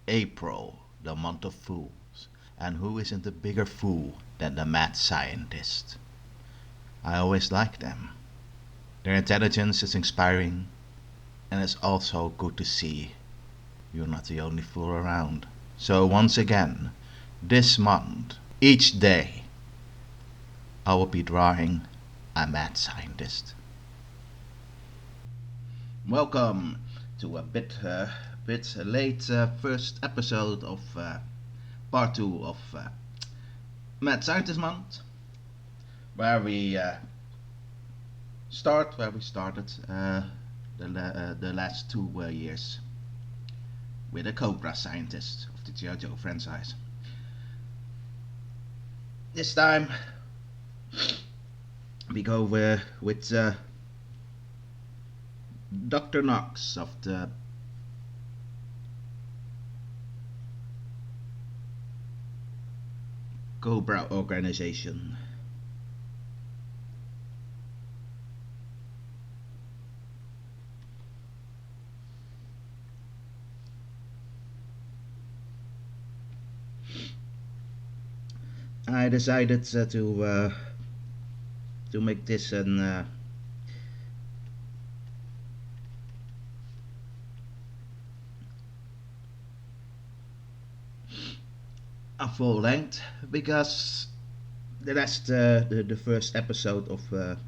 April, the month of fools. And who isn't a bigger fool than the mad scientist? I always like them. Their intelligence is inspiring, and it's also good to see you're not the only fool around. So once again, this month, each day, I will be drawing a mad scientist. Welcome to a bit late first episode of part 2 of Mad Scientist Month, where we start where we started the last 2 years with a Cobra scientist of the G.I.JOE franchise. This time we go with Doctor Knox of the Cobra organization. I decided to make this an a full length because the first episode of the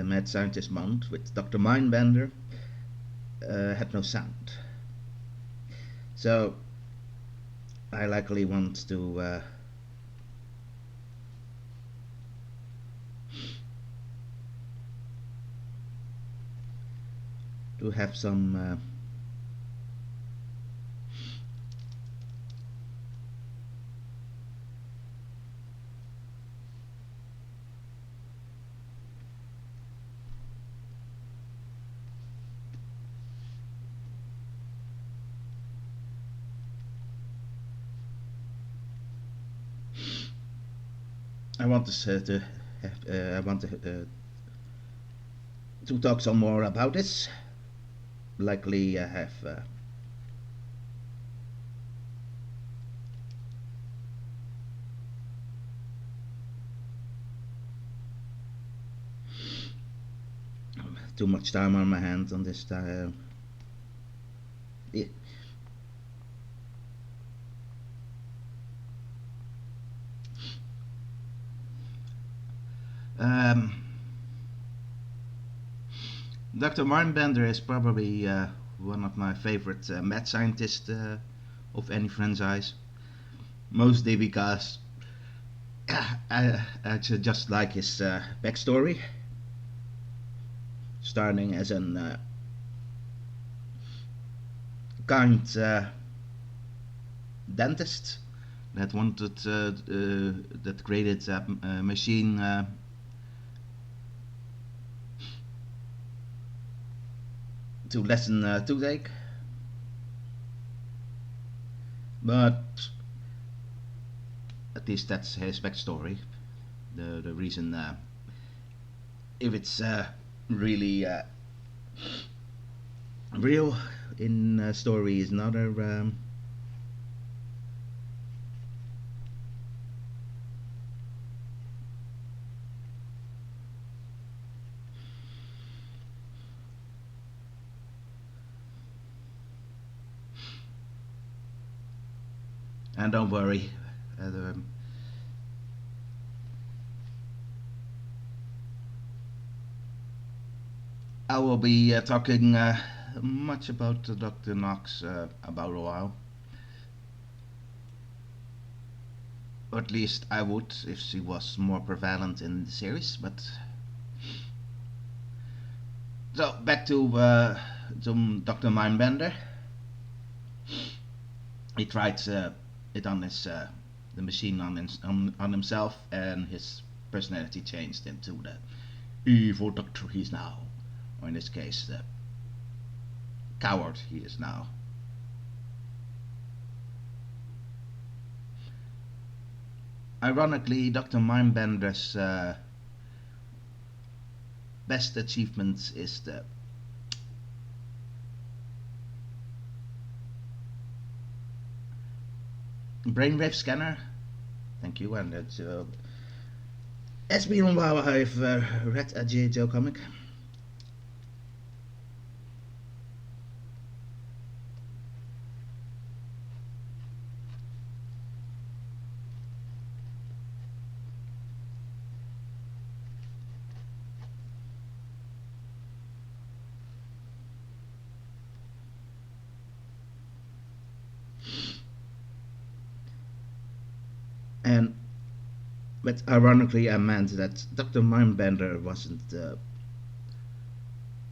Mad Scientist Month with Doctor Mindminder had no sound, so I likely want to have some I want to have, I want to talk some more about this. Likely I have too much time on my hands on this. Yeah. Dr. Mindbender is probably one of my favorite mad scientists of any franchise. Mostly because I just like his backstory. Starting as an kind dentist that wanted that created a machine to lessen toothache, but at least that's his backstory. The reason, if it's really real in story, is another. And don't worry, I will be talking much about Dr. Knox about a while. Or at least I would if she was more prevalent in the series. But so back to Dr. Mindbender. He tried it on his the machine on himself, and his personality changed into the evil doctor he is now, or in this case, the coward he is now. Ironically, Dr. Mindbender's best achievement is brainwave scanner. Thank you. And it's been a while I've read a G.I.JOE comic. And but ironically, I meant that Doctor Mindminder wasn't the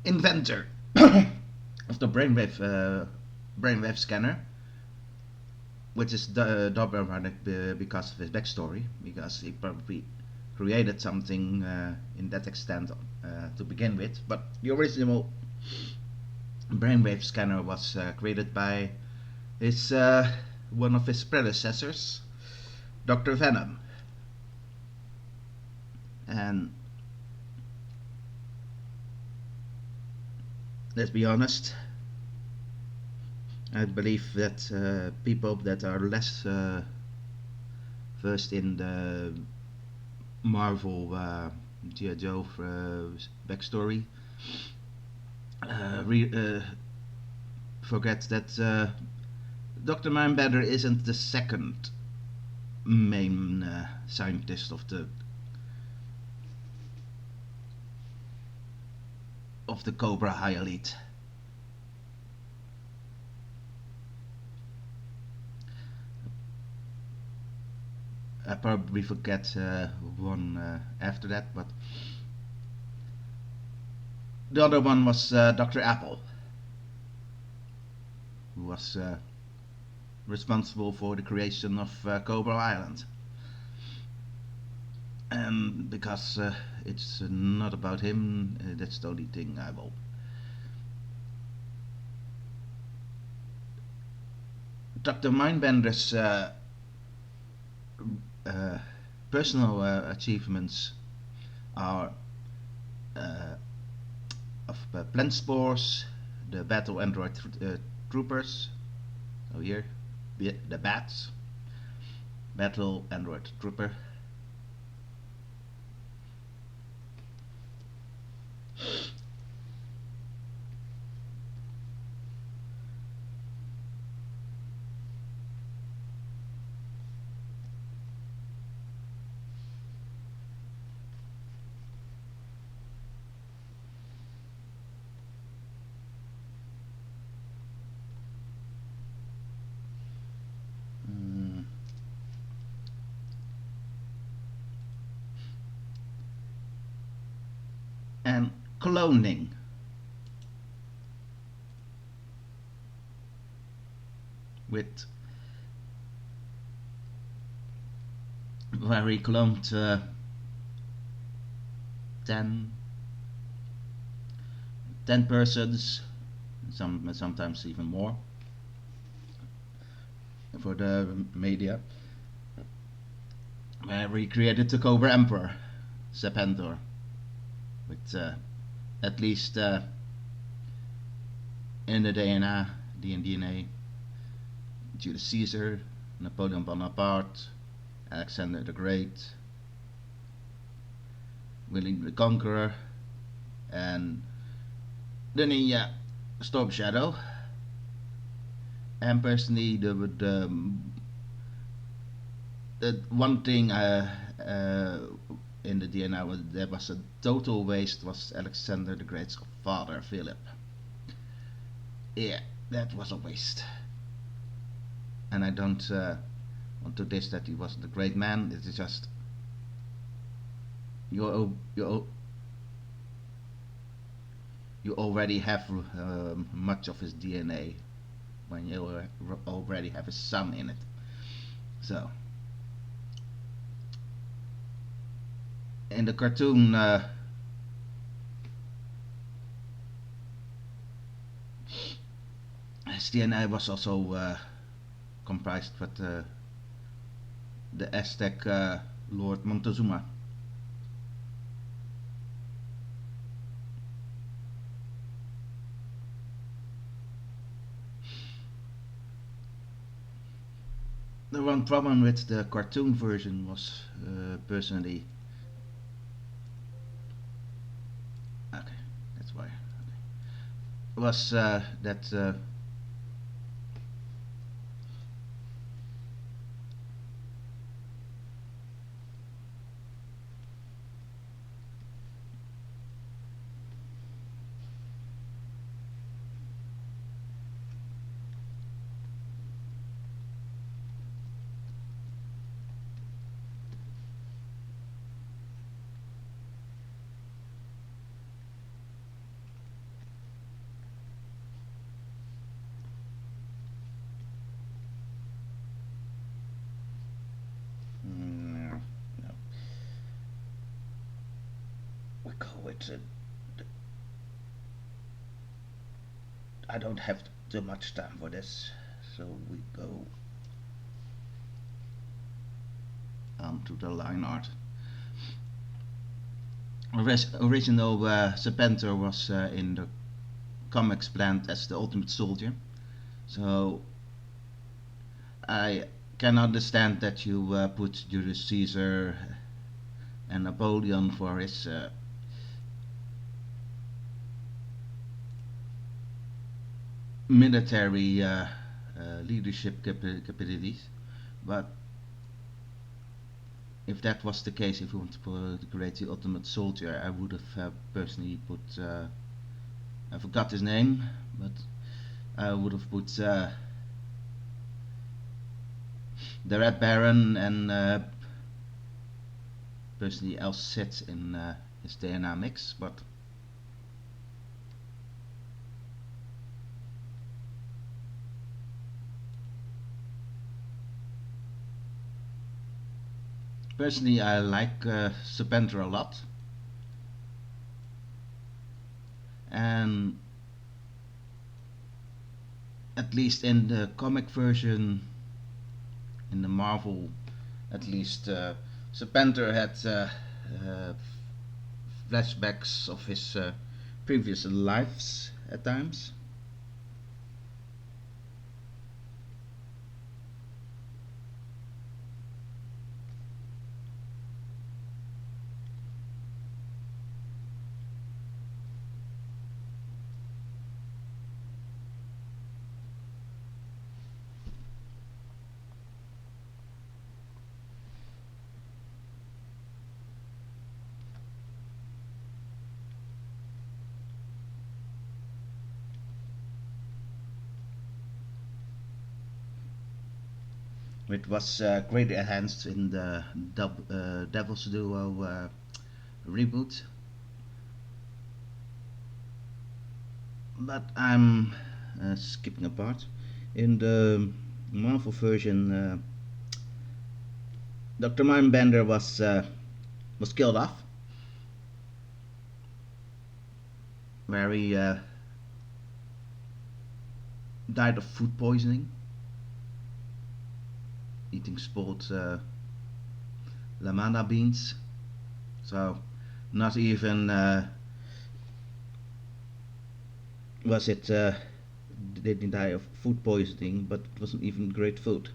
inventor of the brainwave scanner, which is double ironic because of his backstory, because he probably created something in that extent to begin with. But the original brainwave scanner was created by his one of his predecessors, Dr. Venom. And let's be honest, I believe that people that are less versed in the Marvel G.I.JOE backstory forget that Dr. Mindminder isn't the second main scientist of the Cobra High Elite. I probably forget one after that, but the other one was Dr. Apple, who was responsible for the creation of Cobra Island. And because it's not about him, that's the only thing I will. Dr. Mindminder's personal achievements are of plant spores, the battle android troopers. So here, the bats, battle android trooper. And cloning. With where he cloned 10 persons, sometimes even more, for the media, where he created the Cobra Emperor, Serpentor, with at least in the DNA, Julius Caesar, Napoleon Bonaparte, Alexander the Great, William the Conqueror, and the ninja Storm Shadow. And personally, the one thing in the DNA there was a total waste was Alexander the Great's father, Philip. Yeah, that was a waste. And I don't want to diss that he wasn't a great man. It is just you already have much of his DNA when you already have his son in it. So in the cartoon his DNA was also comprised with the Aztec Lord Montezuma. The one problem with the cartoon version was personally. Okay, that's why. Okay. Was that no, no. We call it. I don't have too much time for this, so we go on to the line art. Original Serpentor was in the comics planned as the ultimate soldier, so I can understand that you put Julius Caesar and Napoleon for his military leadership capabilities, but if that was the case, if you want to create the ultimate soldier, I would have personally put, I forgot his name, but I would have put the Red Baron and personally El Cid in his DNA mix, but personally I like Serpentor a lot, and at least in the comic version, in the Marvel, at least Serpentor had flashbacks of his previous lives at times. It was greatly enhanced in the Devil's Duo reboot. But I'm skipping a part. In the Marvel version, Doctor Mindminder was killed off, where he died of food poisoning, eating spoiled lamana beans. So not even was it they didn't die of food poisoning, but it wasn't even great food.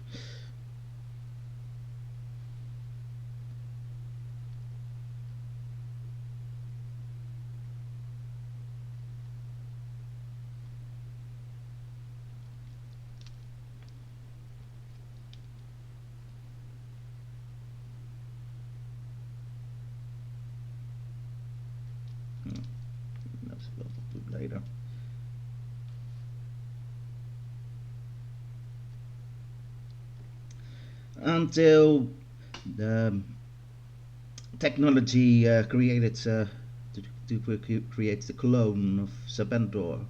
That's what we'll do later. Until the technology created to create the clone of Serpentor,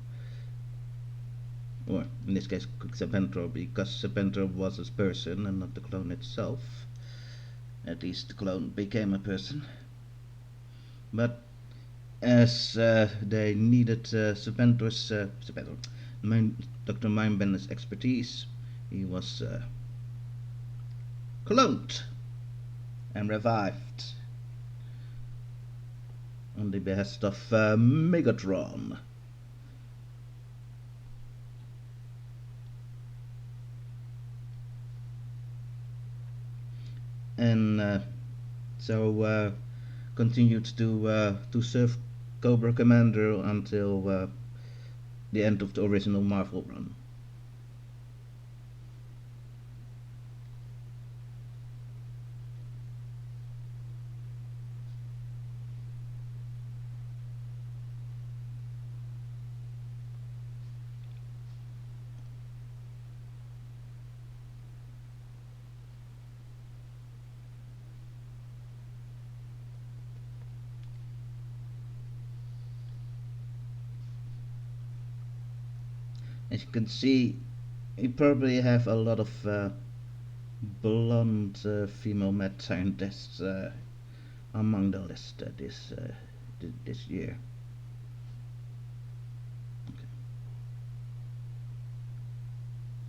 or in this case Serpentor, because Serpentor was a person and not the clone itself. At least the clone became a person. But as they needed Serpentor's Dr. Mindminder's expertise, he was cloned and revived on the behest of Megatron. and continued to serve Cobra Commander until the end of the original Marvel run. As you can see, you probably have a lot of blonde female mad scientists among the list this year.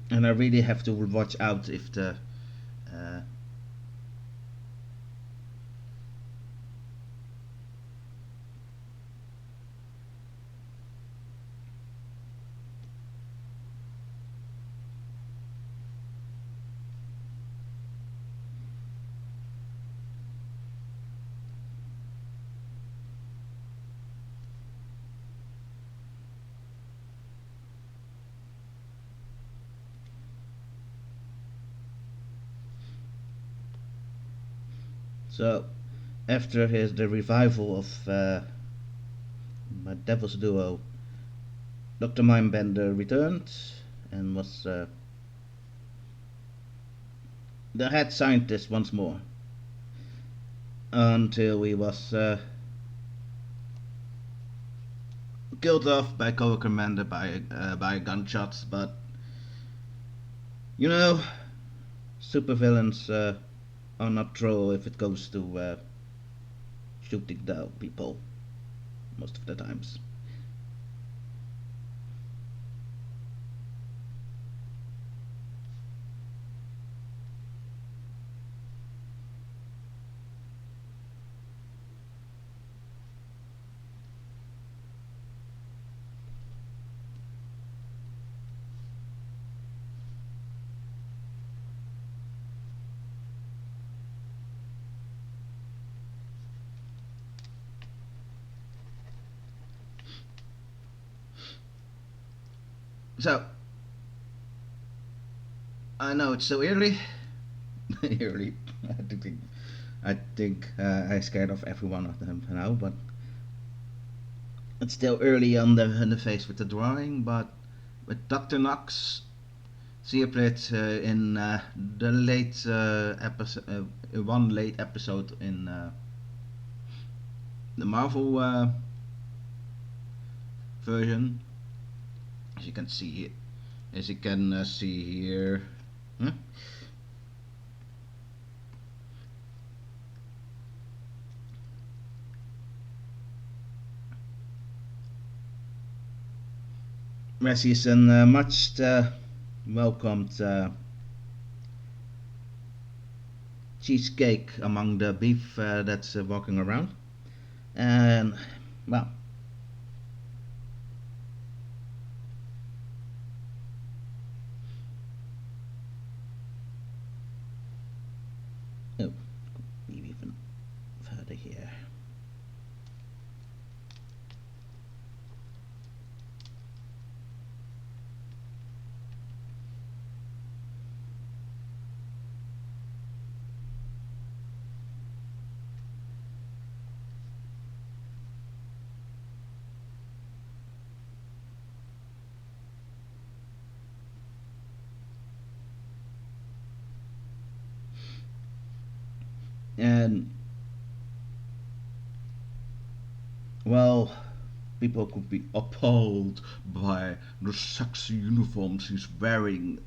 And I really have to watch out if the uh, so after the revival of my Devil's duo, Doctor Mindminder returned and was the head scientist once more until he was killed off by co-commander by a gunshot. But you know, supervillains are not true if it goes to shooting down people most of the times. So I know it's so early. Early. I think I scared off every one of them now, but it's still early on the face with the drawing. But with Doctor Knox, she appeared in the late episode, one late episode in the Marvel version. As you can see, as you can see here. Huh? Messi is a much welcomed cheesecake among the beef that's walking around. And, well, oh, maybe even further here. And, well, people could be appalled by the sexy uniforms he's wearing.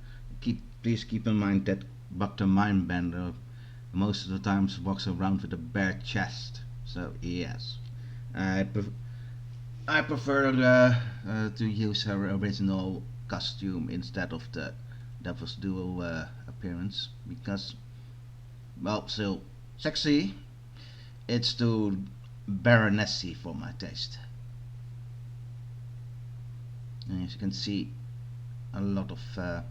Please keep in mind that Dr. Mindbender most of the times walks around with a bare chest. So yes, I I prefer to use her original costume instead of the Devil's Duo appearance because, well, so sexy. It's too baronessy for my taste. And as you can see, a lot of her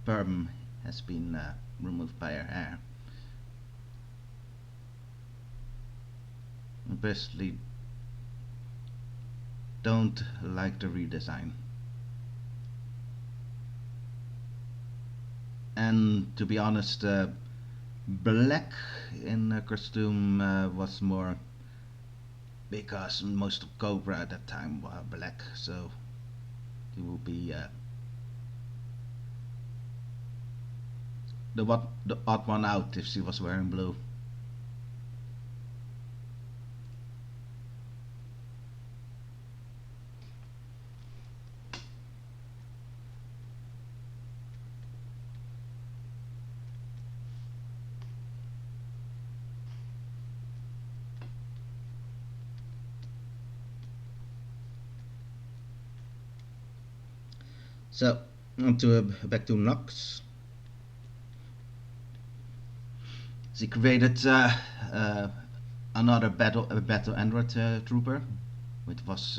perm has been removed by her hair. I personally don't like the redesign. And to be honest, black in her costume was more because most of Cobra at that time were black, so it will be the odd one out if she was wearing blue. So, back to Knox. She created another battle android trooper, which was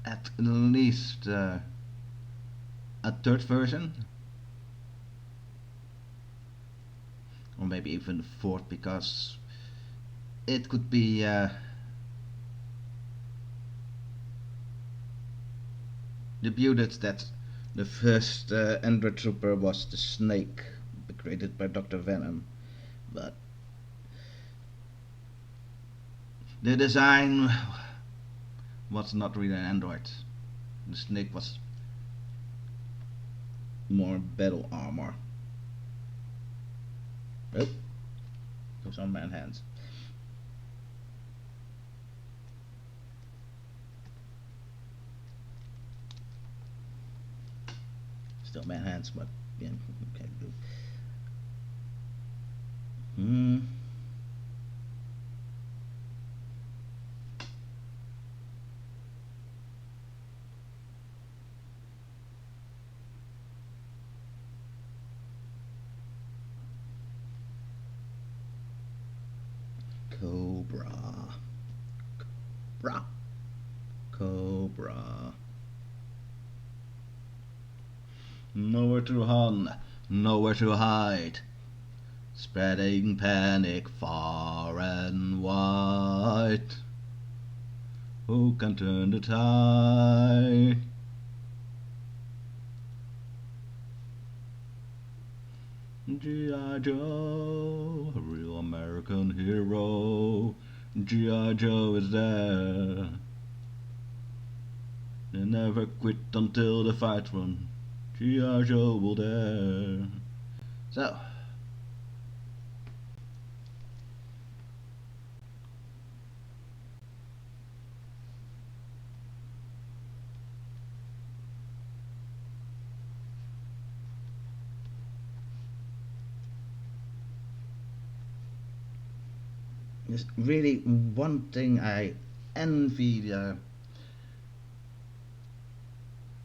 at least a third version, or maybe even fourth, because it could be debuted that the first android trooper was the Snake, created by Dr. Venom, but the design was not really an android. The Snake was more battle armor. Oh, those are man hands. Still man hands, but yeah, okay. Cobra. Cobra. Cobra. Nowhere to run, nowhere to hide. Spreading panic far and wide. Who can turn the tide? G.I.JOE, a real American hero. G.I.JOE is there. They never quit until the fight won. G.I.JOE will dare. So, there's really one thing I envy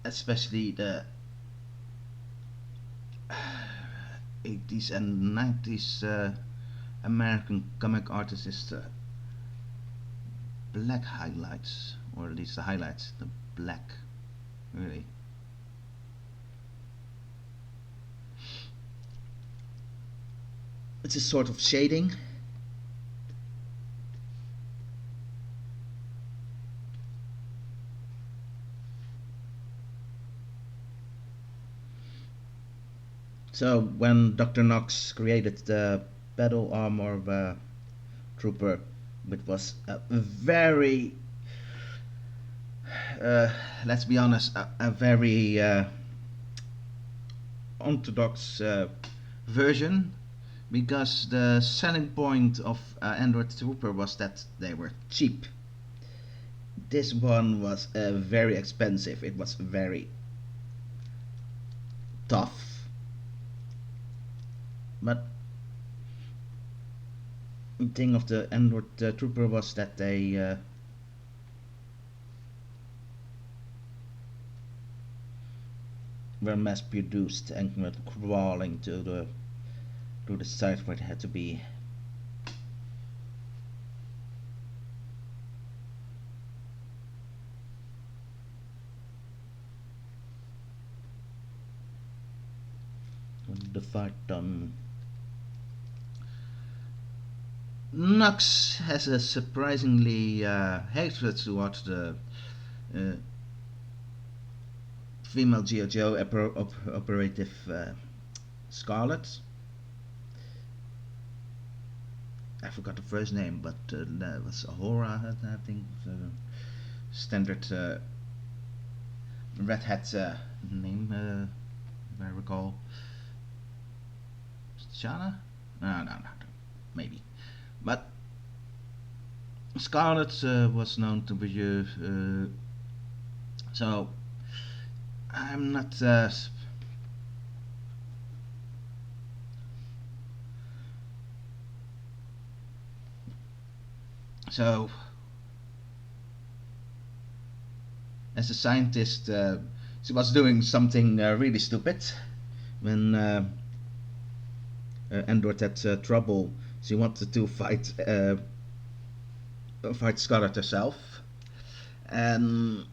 especially the 80s and 90s American comic artists is the black highlights, or at least the highlights, the black, really. It's a sort of shading. So when Dr. Knox created the battle armor of a trooper, it was a very, let's be honest, a very orthodox version, because the selling point of Android Trooper was that they were cheap. This one was very expensive. It was very tough. But the thing of the Android Trooper was that they were mass produced and were crawling to the site where it had to be. the fight Knox has a surprisingly hatred towards the uh, female G.I.JOE operative Scarlet. I forgot the first name, but that was Ahura, I think. Standard Red Hat name, if I recall. Shana? No, maybe. But Scarlet was known to be. So I'm not. So, as a scientist, she was doing something really stupid. When Android had trouble, she wanted to fight Scarlet herself. And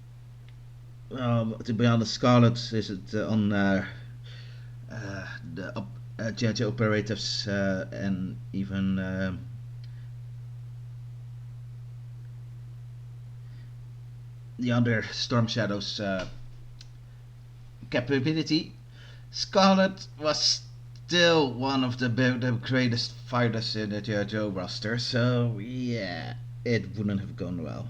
to be honest, Scarlet is on the G.I.JOE operatives and even the other Storm Shadows capability. Scarlet was still one of the greatest fighters in the G.I.JOE roster, so yeah, it wouldn't have gone well.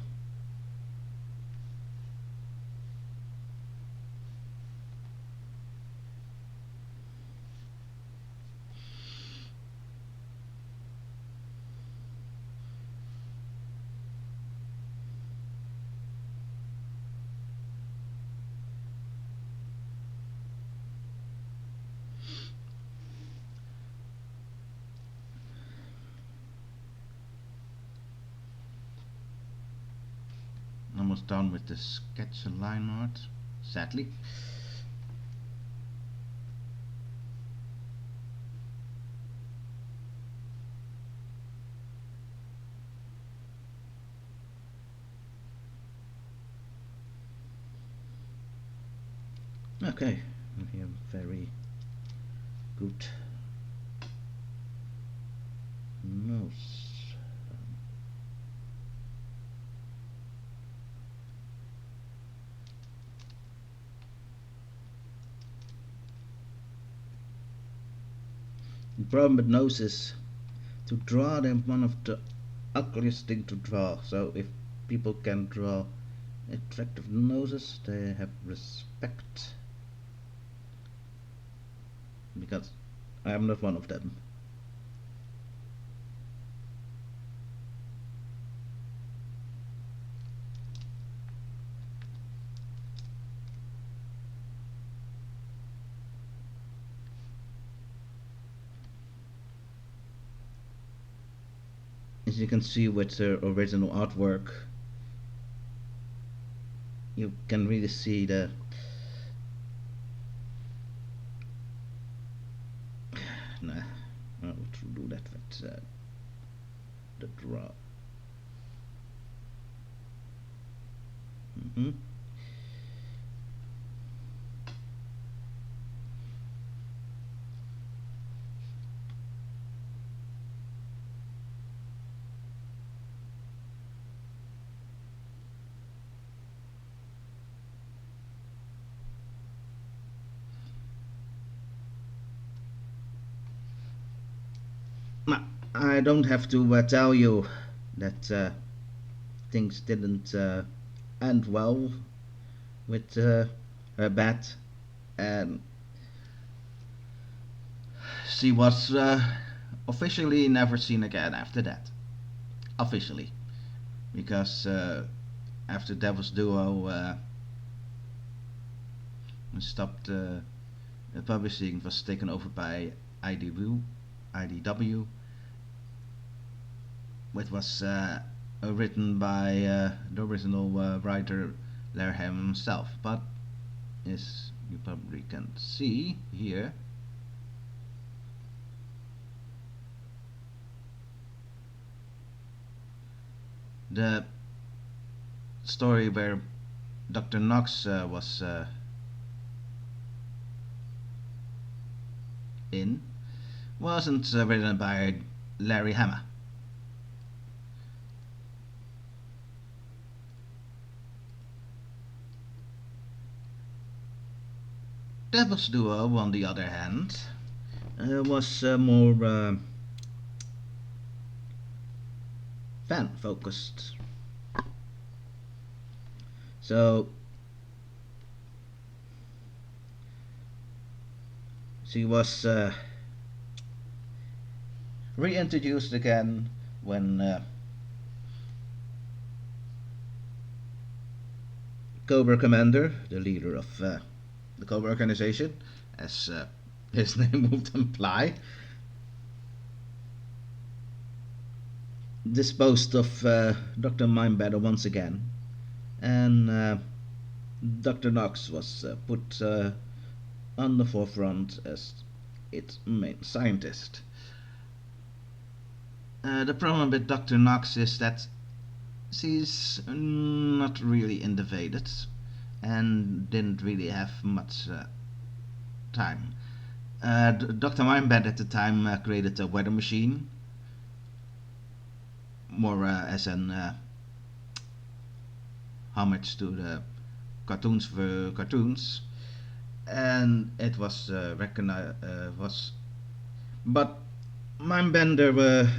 Almost done with the sketch line art, sadly. Okay, we have very good nose. The problem with nose is to draw them one of the ugliest thing to draw. So if people can draw attractive noses, they have respect. Because I am not one of them. As you can see with the original artwork, you can really see the nah, I would do that with the draw. I don't have to tell you that things didn't end well with her bat, and she was officially never seen again after that. Officially, because after Devil's Duo stopped publishing, was taken over by IDW, which was written by the original writer Larry himself. But as you probably can see here, the story where Dr. Knox was in wasn't written by Larry Hama. Devil's Duo, on the other hand, was more fan focused. So she was reintroduced again when Cobra Commander, the leader of the Cobra organization, as his name would imply, disposed of Doctor Mindminder once again, and Doctor Knox was put on the forefront as its main scientist. The problem with Doctor Knox is that she's not really innovated and didn't really have much time. Dr. Mindbender at the time created a weather machine, more as an homage to the cartoons for cartoons, and it was recognized but Mindbender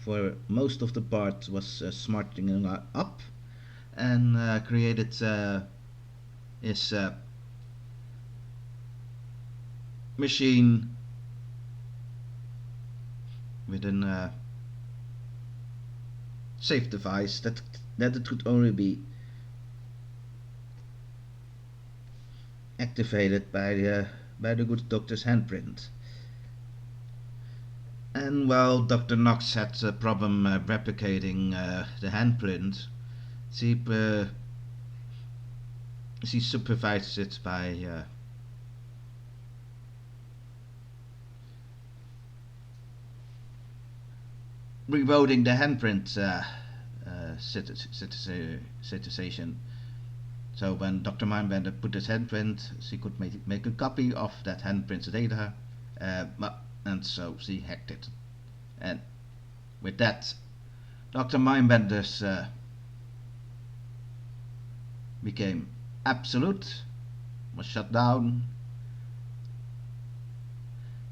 for most of the part was smarting up and created his machine with a safe device that it could only be activated by the good doctor's handprint. And while Dr. Knox had a problem replicating the handprint, she supervised it by reloading the handprint situation. So when Dr. Mindbender put his handprint, she could make a copy of that handprint's data, and so she hacked it. And with that, Dr. Mindbender's became absolute, was shut down,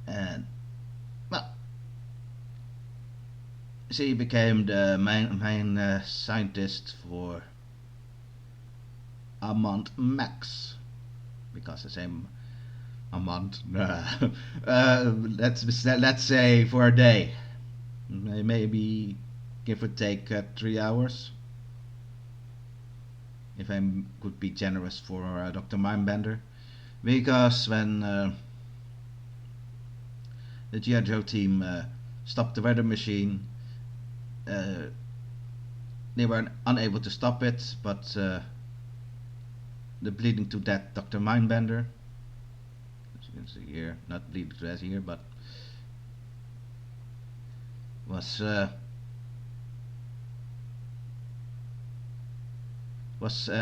and well, she became the main scientist for a month max, because the same a month. Let's say for a day, maybe give or take 3 hours. If I could be generous for Dr. Mindbender, because when the G.I.JOE team stopped the weather machine, they were unable to stop it, but the bleeding to death Dr. Mindbender, as you can see here, not bleeding to death here, but was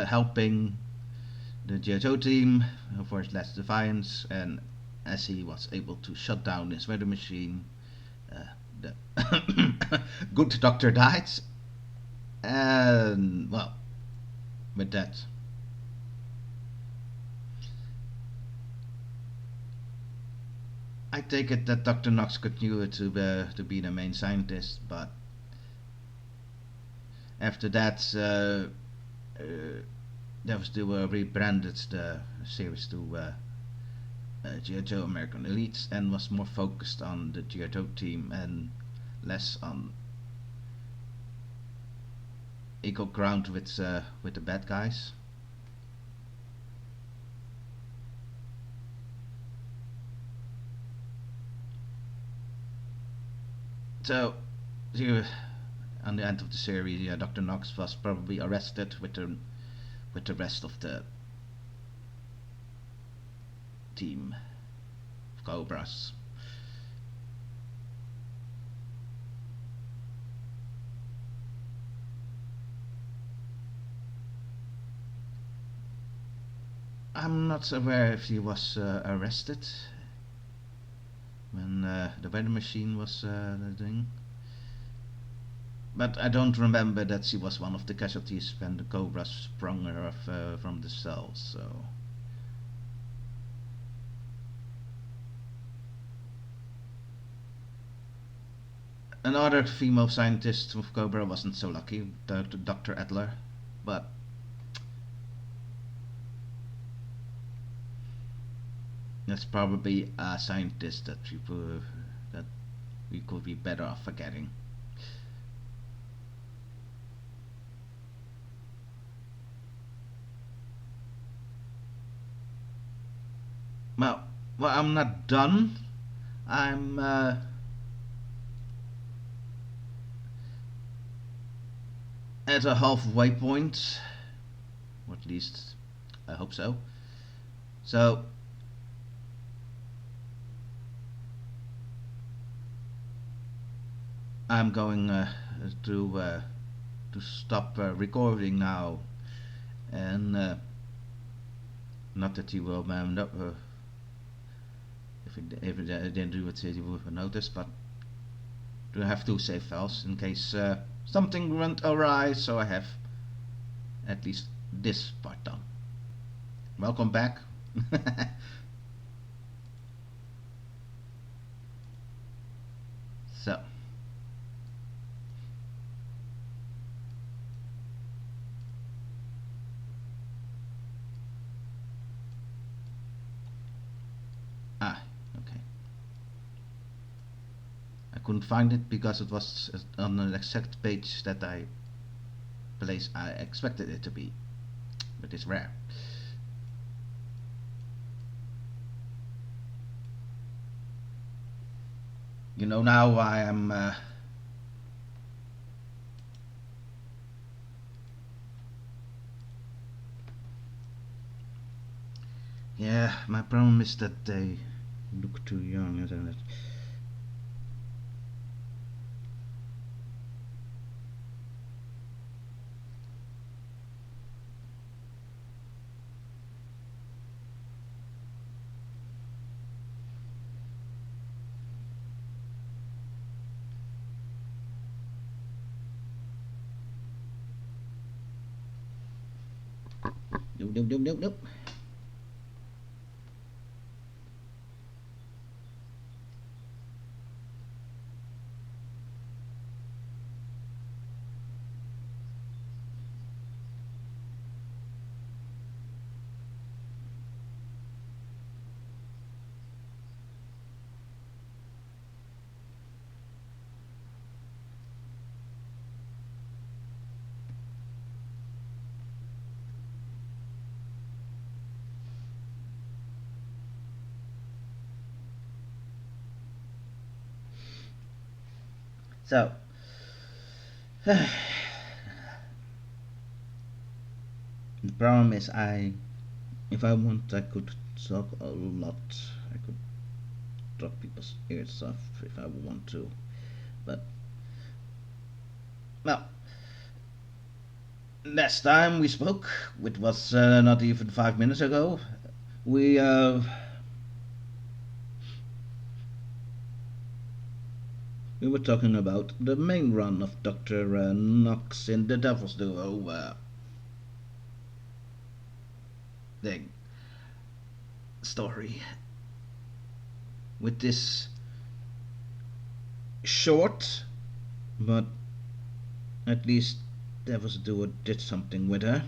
helping the G.I.JOE team for his last defiance, and as he was able to shut down his weather machine, the good doctor died, and well, with that, I take it that Dr. Knox continued to be the main scientist, but after that, Devil rebranded the series to G.I.JOE American Elites, and was more focused on the G.I.JOE team and less on equal ground with the bad guys. So, here, on the end of the series, Dr. Knox was probably arrested with the rest of the team of Cobras. I'm not aware if he was arrested. when the weather machine was the thing. But I don't remember that she was one of the casualties when the Cobra sprung her from the cells. So another female scientist of Cobra wasn't so lucky, Dr. Adler, but that's probably a scientist that we could be better off forgetting. Well, I'm not done. I'm at a halfway point, or at least I hope so. So I'm going to stop recording now, and not that you will if it didn't do it, you would notice, but to have two save files in case something went awry, so I have at least this part done. Welcome back. So okay. I couldn't find it because it was on the exact page that I expected it to be, but it's rare. You know, now I am yeah, my problem is that they look too young, isn't it? Nope. So the problem is if I want, I could talk a lot. I could drop people's ears off if I want to, but well, last time we spoke, which was not even 5 minutes ago, we were talking about the main run of Doctor Knox in the Devil's Duo thing story. With this short, but at least Devil's Duo did something with her.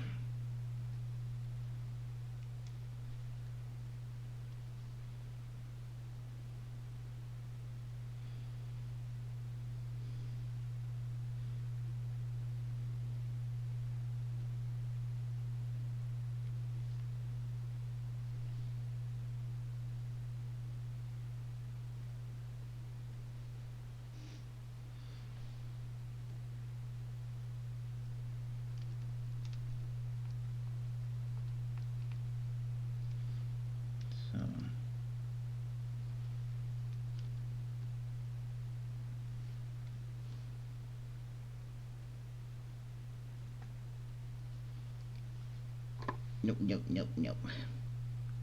Nope.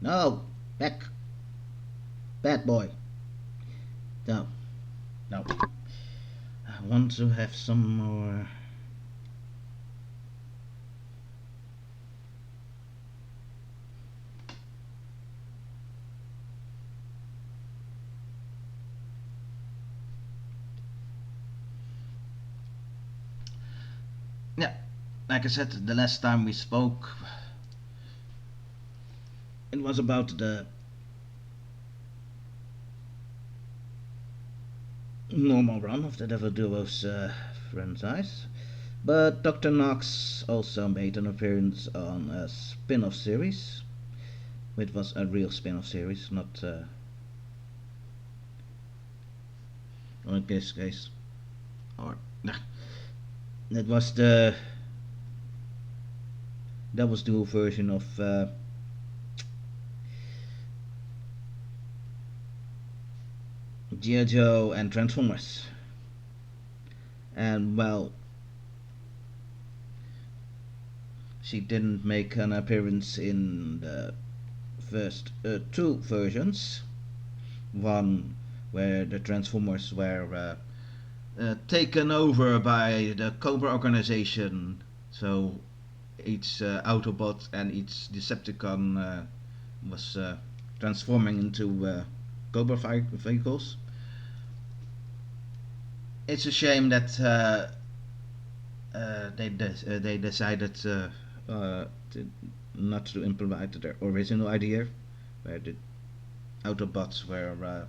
No, back. Bad boy. No, no. I want to have some more. Yeah, like I said, the last time we spoke, it was about the normal run of the Devil Duo's franchise. But Doctor Knox also made an appearance on a spin-off series. It was a real spin-off series, not in this case. Or that was the version of G.I.JOE and Transformers. And well, she didn't make an appearance in the first two versions. One where the Transformers were taken over by the Cobra organization, so each Autobot and each Decepticon was transforming into Cobra vehicles. It's a shame that they decided not to implement their original idea, where the Autobots were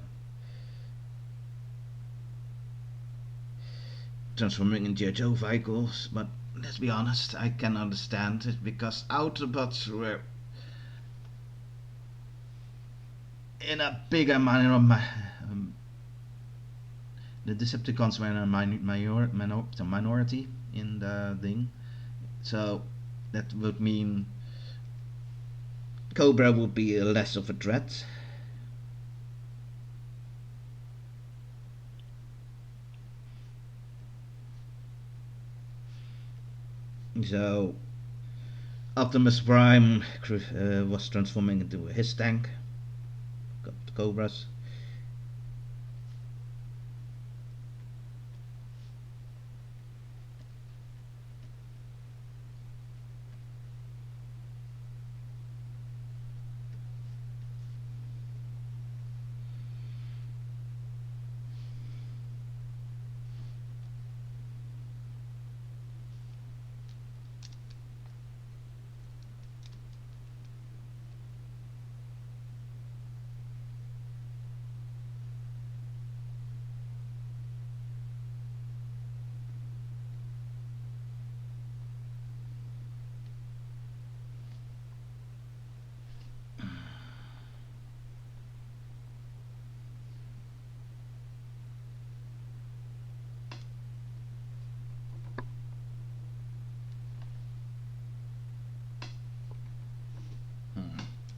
transforming in G.I.JOE vehicles. But let's be honest, I can understand it, because Autobots were in a bigger the Decepticons were in a minority in the thing, so that would mean Cobra would be less of a threat. So Optimus Prime was transforming into his tank, got the Cobras.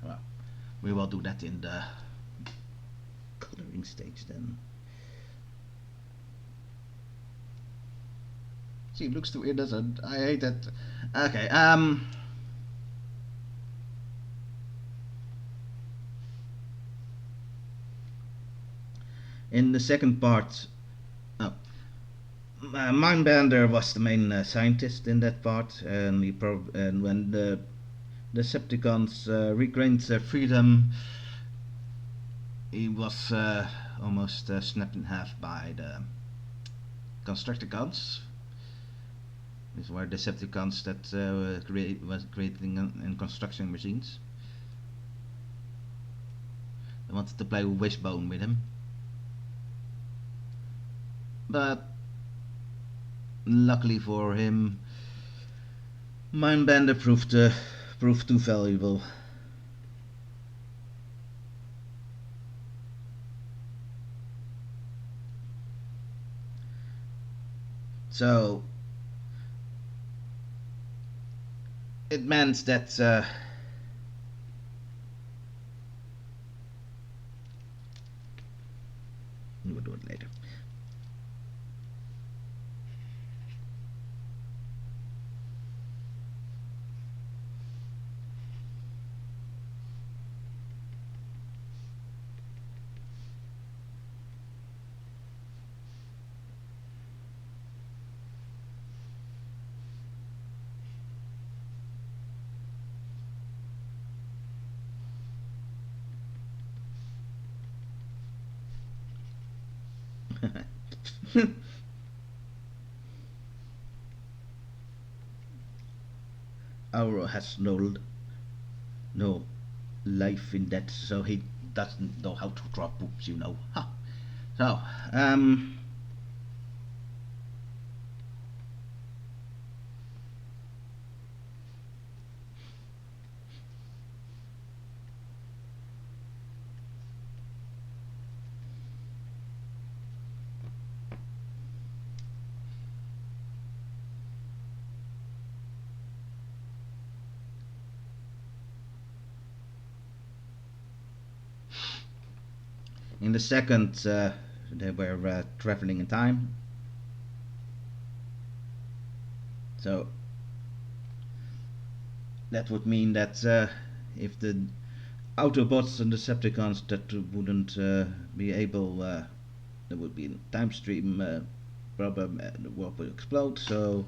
Well, we will do that in the coloring stage then. See, it looks too innocent. I hate that. Okay, in the second part, oh, Mindminder was the main scientist in that part, and and when the Decepticons regained their freedom, he was almost snapped in half by the Constructicons. These were Decepticons that was creating and construction machines. They wanted to play Wishbone with him, but luckily for him, Mindbender proved too valuable. So it meant that we'll do it later. Auro has no life in that, so he doesn't know how to draw boobs, you know. Huh. So, in the second, they were traveling in time. So that would mean that if the Autobots and Decepticons that wouldn't be able, there would be a time stream problem and the world would explode. So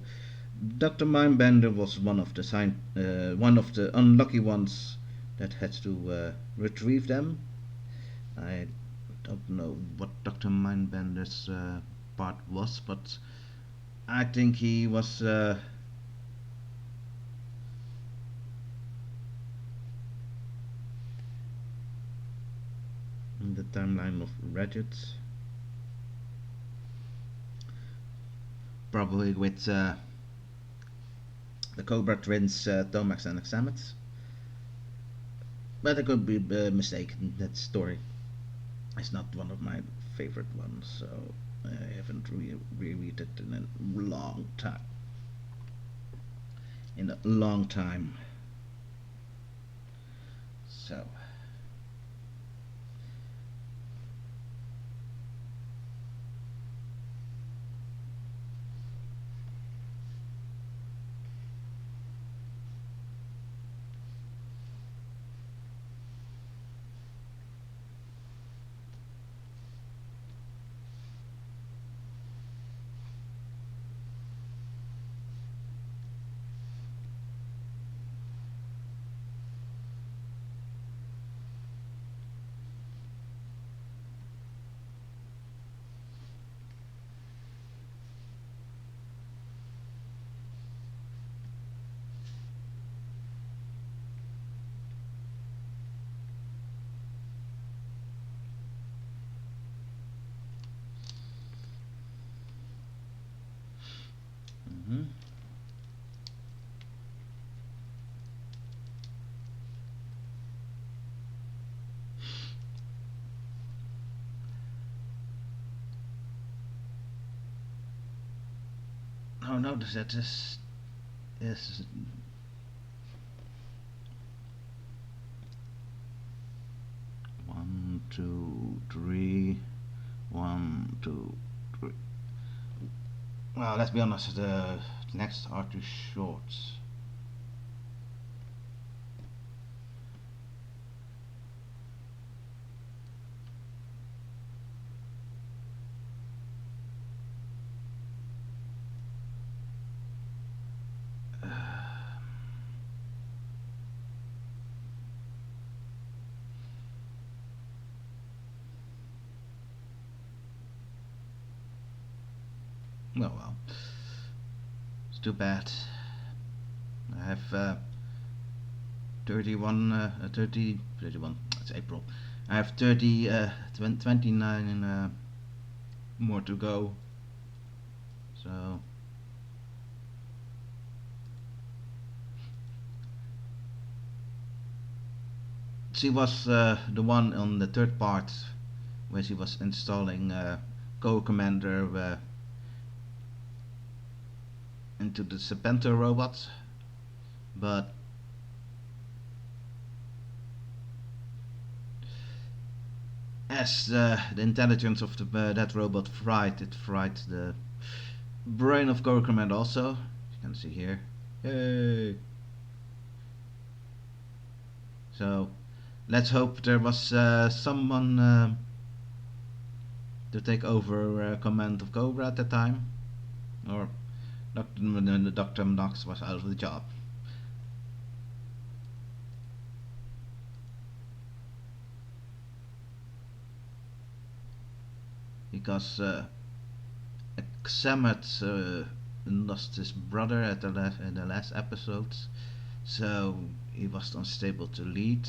Doctor Mindbender was one of the unlucky ones that had to retrieve them. I don't know what Doctor Mindbender's part was, but I think he was. In the timeline of Reddit, probably with the Cobra twins Tomax and Examet. But I could be mistaken. That story is not one of my favorite ones, so I haven't reread it in a long time. In a long time. So. Mm-hmm. Oh no, that is 1, 2, 3, 1, 2, 3. Well, let's be honest, the next are too short. Well, it's too bad. I have 31, it's April. I have 29 more to go. So she was the one on the third part where she was installing co-commander into the Serpenter robot, but as the intelligence of that robot fried the brain of co-commander also. You can see here. Yay! So let's hope there was someone to take over command of Cobra at the time, or Doctor Knox was out of the job. Because Xamet lost his brother at in the last episode, so he was unstable to lead.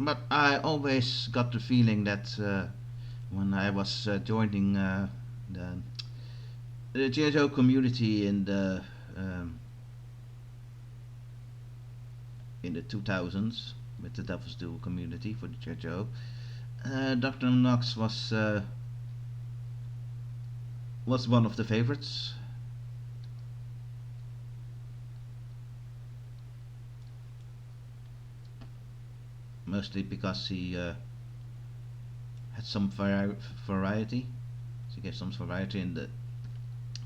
But I always got the feeling that when I was joining the G.I.JOE community um, in the 2000s with the Devil's Duel community for the G.I.JOE, Doctor Knox was one of the favorites. Mostly because he had some variety. So he gave some variety in the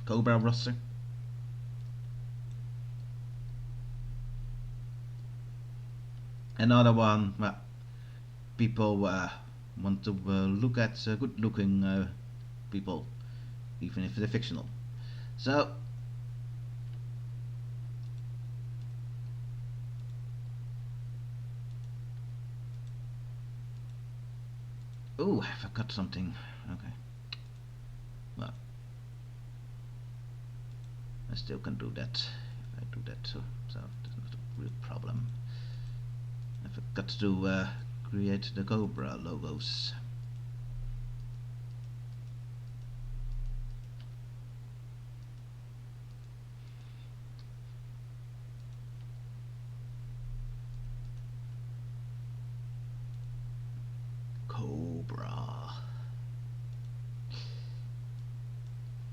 Cobra roster. Another one, well, people want to look at good-looking people, even if they're fictional. So, oh, I forgot something. Okay, well, I still can do that if I do that. So that's not a real problem. I forgot to create the Cobra logos. Cobra.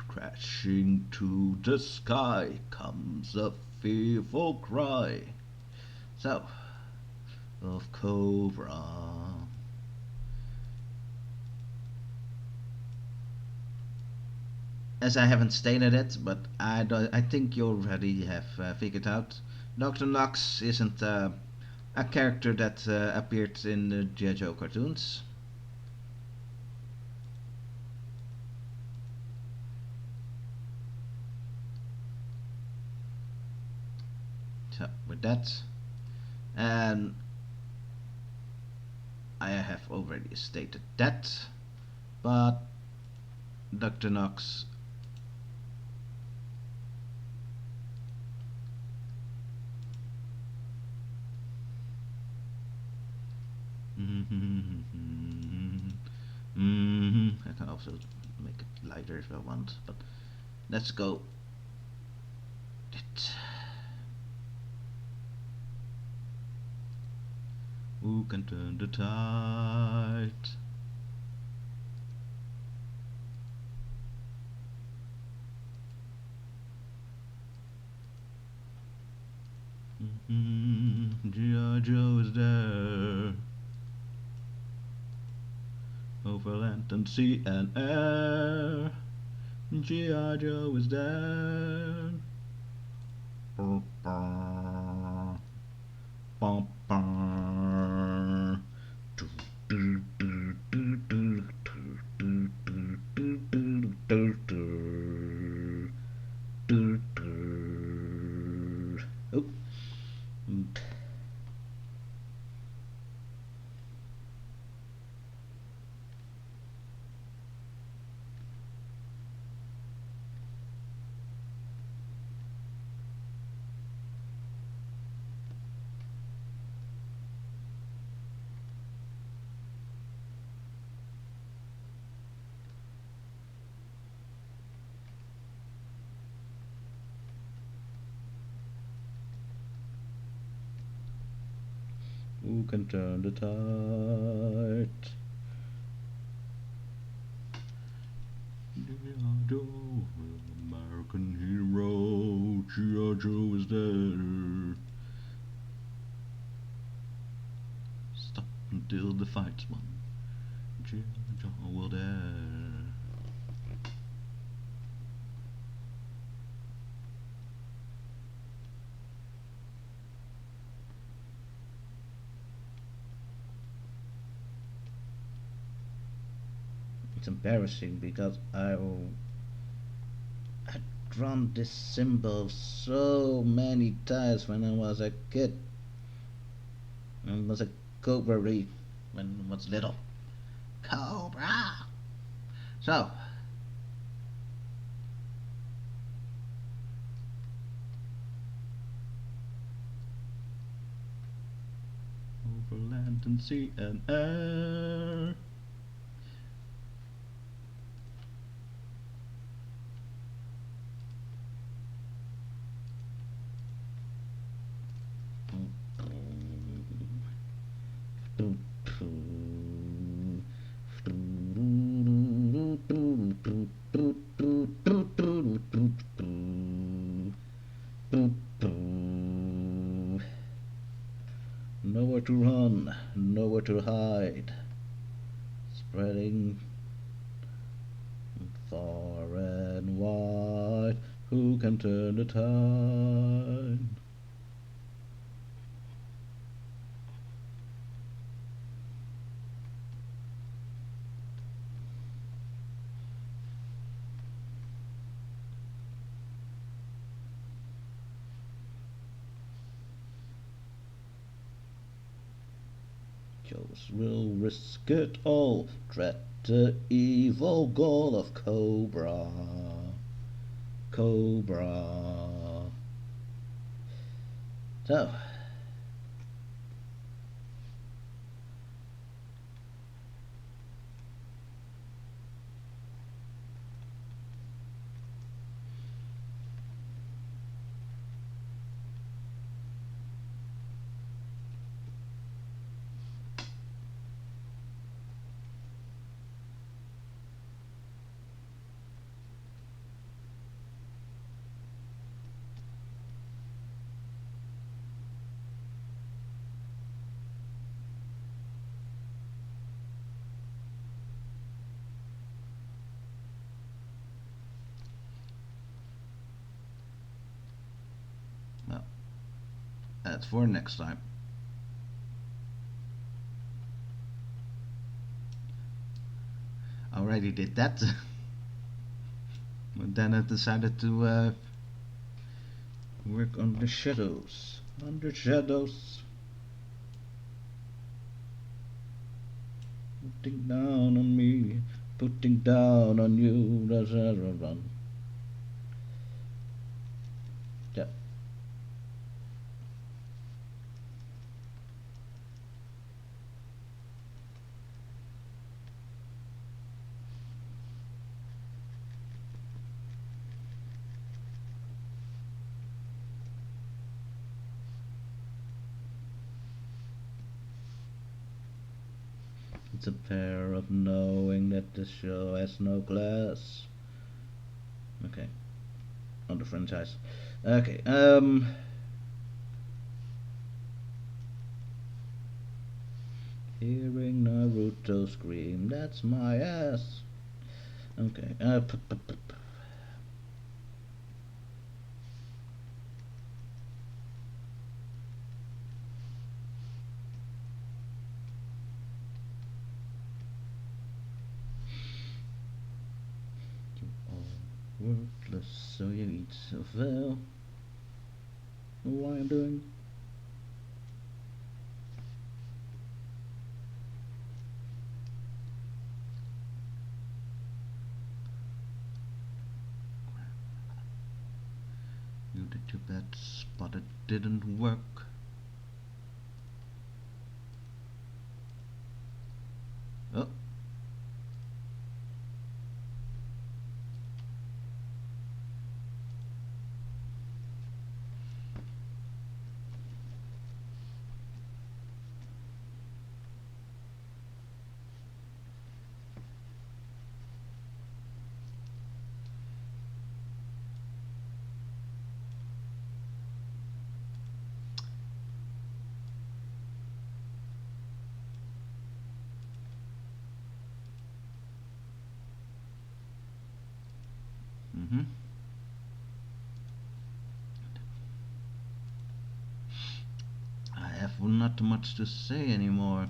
Crashing to the sky comes a fearful cry. So, of Cobra. As I haven't stated it, but I think you already have figured out, Doctor Knox isn't a character that appeared in the G.I.JOE cartoons. So, with that, and I have already stated that, but Dr. Knox I can also make it lighter if I want, but let's go. Who can turn the tide? G.I.JOE is there, over land and sea and air. G.I.JOE is there. Oh. Who can turn the tide? Joe, American hero, G.I.JOE is there. Stop until the fight's won. G.I.JOE will there. It's embarrassing because I've drawn this symbol so many times when I was a kid. I was a Cobra when I was little. Cobra! So, over land and sea and air. Nowhere to run, nowhere to hide, spreading far and wide. Who can turn the tide? Joes will risk it all, dread the evil goal of Cobra. Cobra. So, well, that's for next time. Already did that. But then I decided to work on the shadows. Under shadows. Putting down on me, putting down on you. Run. Yeah. It's a pair of knowing that the show has no class. Okay. On the franchise. Okay, hearing Naruto scream, that's my ass. Okay, worthless, so you eat so well. What I'm doing? You did your best, but it didn't work. Oh. Mm-hmm. I have not much to say anymore.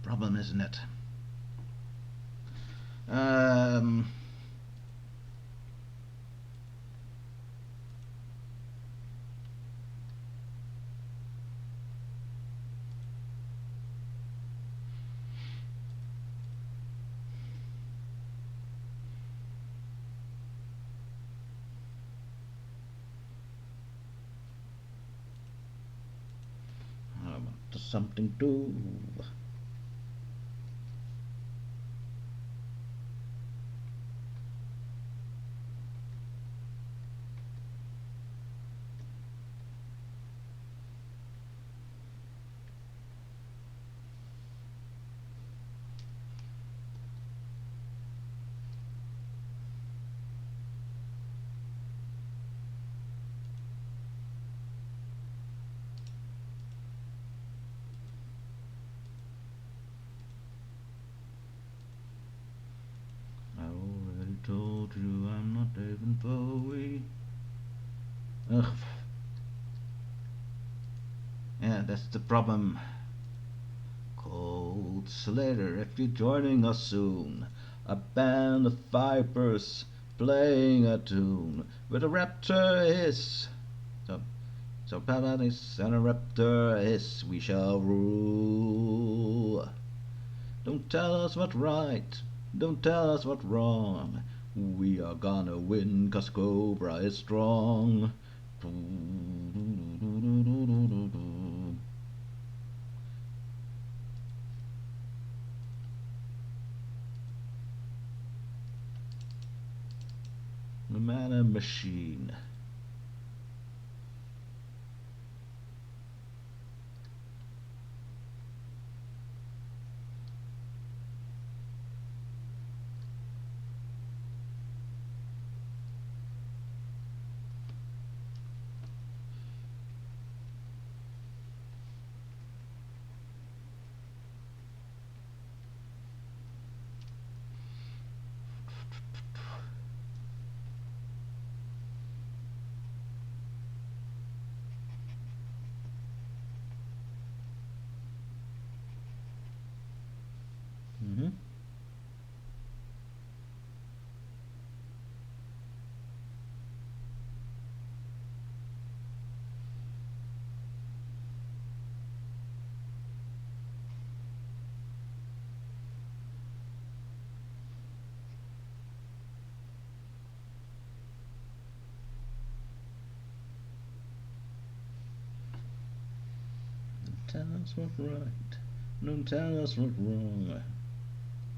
Problem, isn't it? Um, I want something to. I already told you I'm not David Bowie. Ugh. Yeah, that's the problem. Cold Slater, if you're joining us soon, a band of vipers playing a tune with a raptor hiss. So Paladis and a raptor hiss, we shall rule. Don't tell us what's right, don't tell us what's wrong. We are gonna win 'cause Cobra is strong. The man and machine. Mm-hmm. Tell us what's right, don't tell us what's wrong.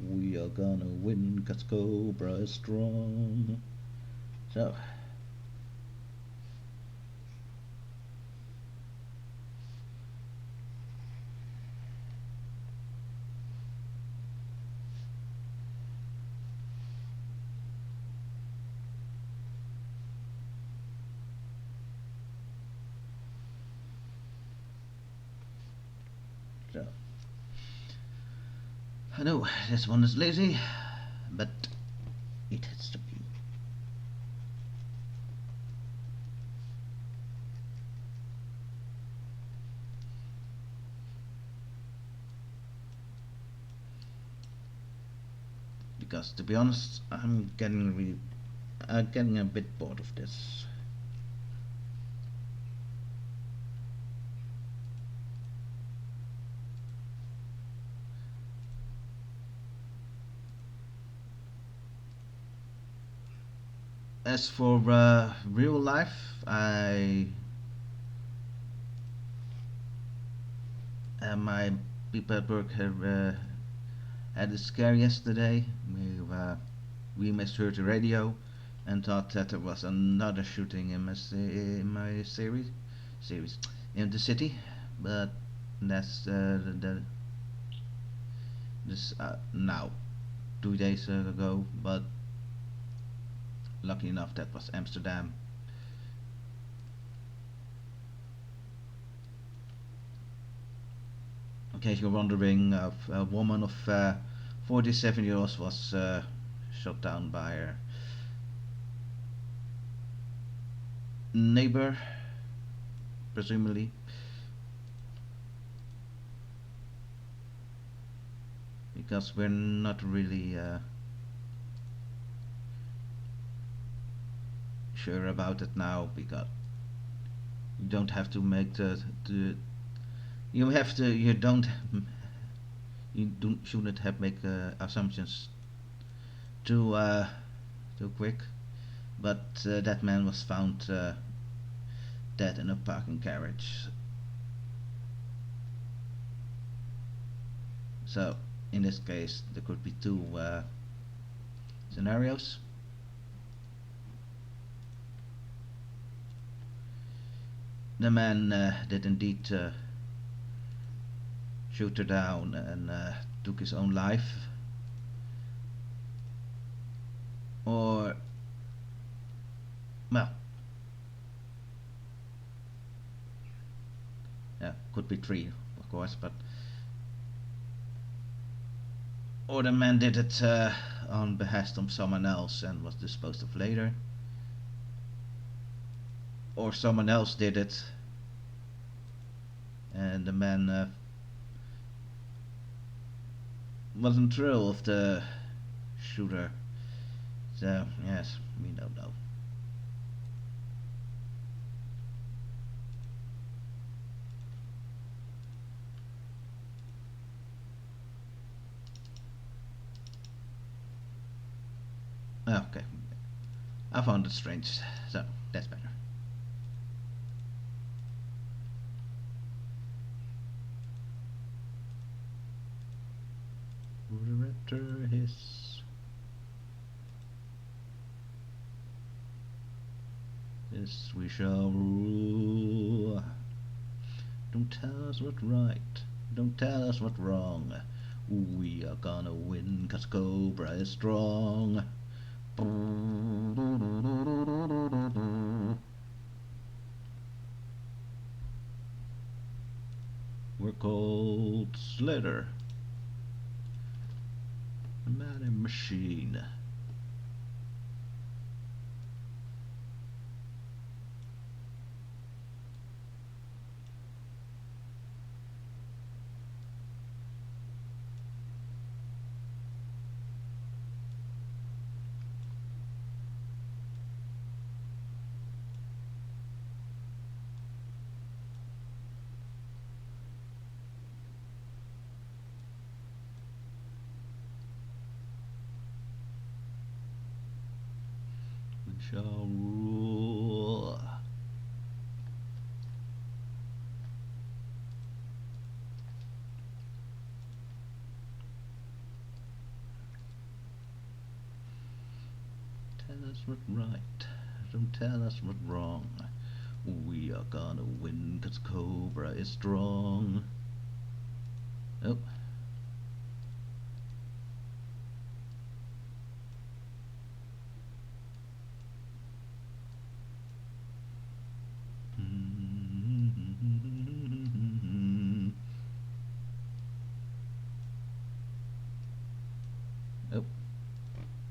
We are gonna win 'cause Cobra is strong. So, so. I know this one is lazy, but it has to be. Because to be honest, I'm getting a bit bored of this. As for real life, my people at work had a scare yesterday. We misheard the radio and thought that there was another shooting in my series in the city, but that's this now 2 days ago. But lucky enough, that was Amsterdam. In case you're wondering, a woman of 47 years was shot down by neighbor, presumably. Because we're not really sure about it now, because you don't have to make the you have to you don't shouldn't have make assumptions too quick. But that man was found dead in a parking garage. So in this case, there could be two scenarios. The man did indeed shoot her down and took his own life, or well, yeah, could be three, of course, but or the man did it on behest of someone else and was disposed of later, or someone else did it and the man wasn't thrilled of the shooter. So yes, we don't know. Okay, I found it strange, so that's better. Raptor hiss. This we shall rule. Don't tell us what's right, don't tell us what's wrong. We are gonna win 'cause Cobra is strong. We're called Slater, a man and machine. We shall rule. Tell us what's right, don't tell us what's wrong. We are gonna win 'cause Cobra is strong. Oh. Oh.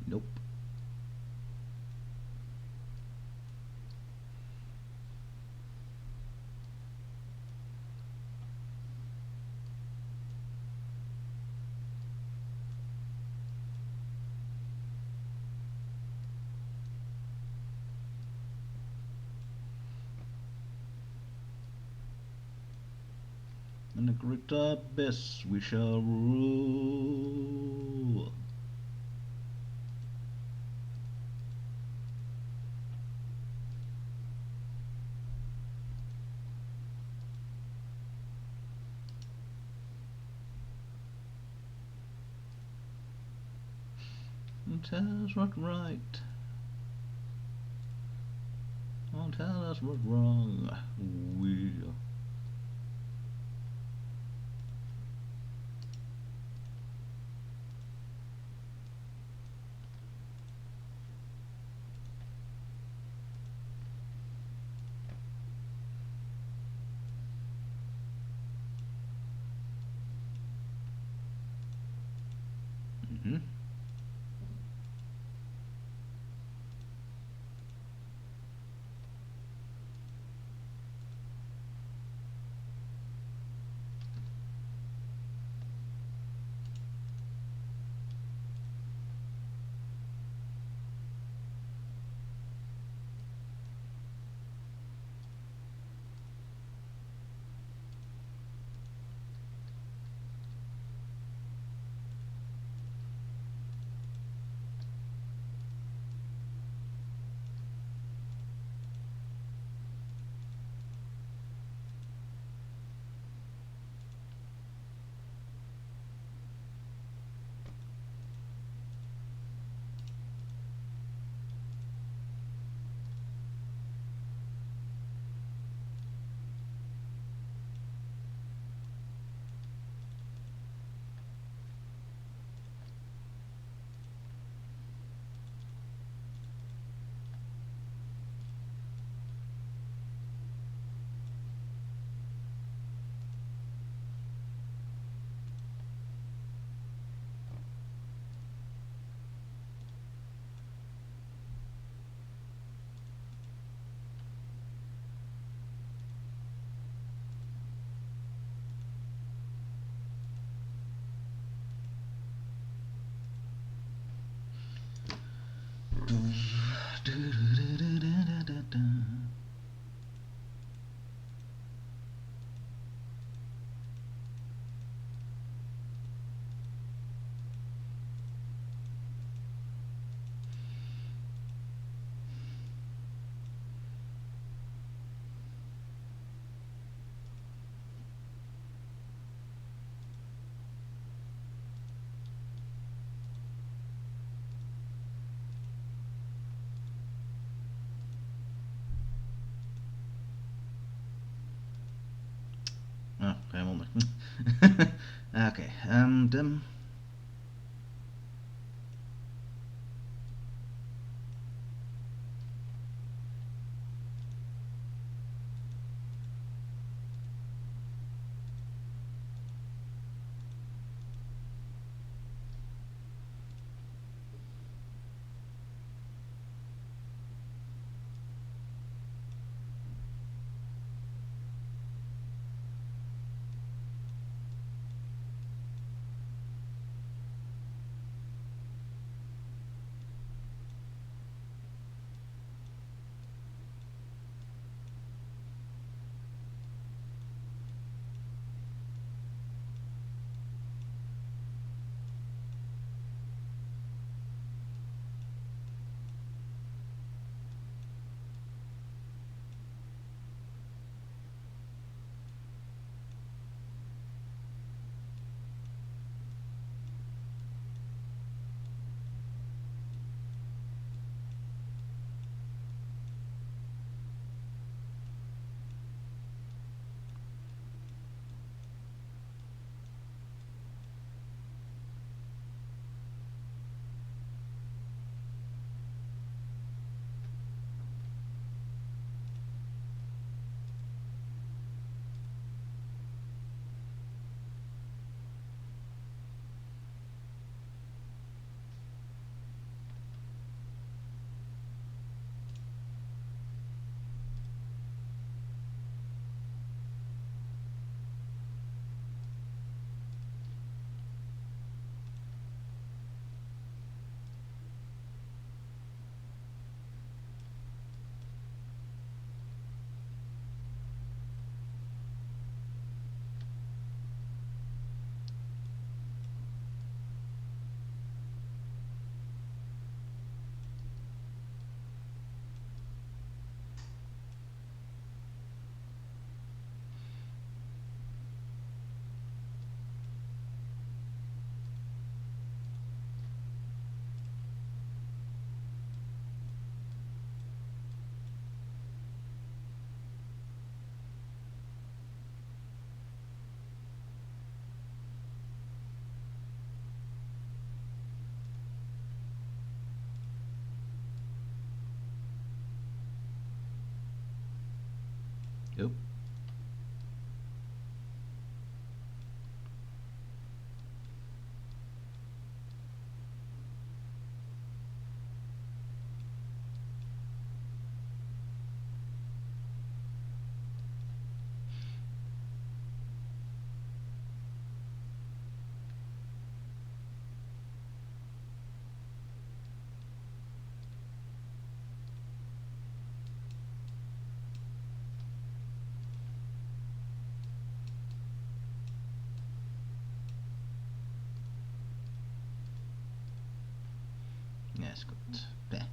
Nope. In the great abyss we shall rule. And tell us what's right, don't tell us what's wrong. We bijzonder. Okay, yep. Yes, good. There.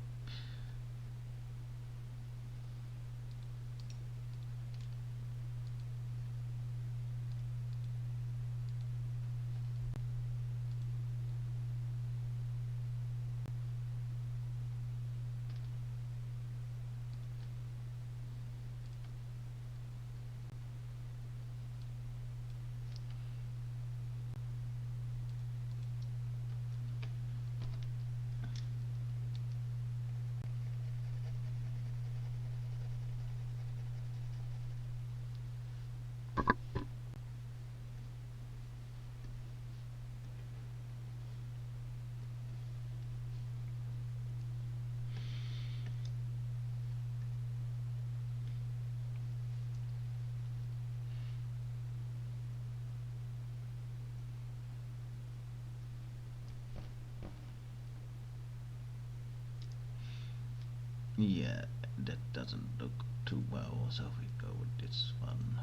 Yeah, that doesn't look too well, so we go with this one.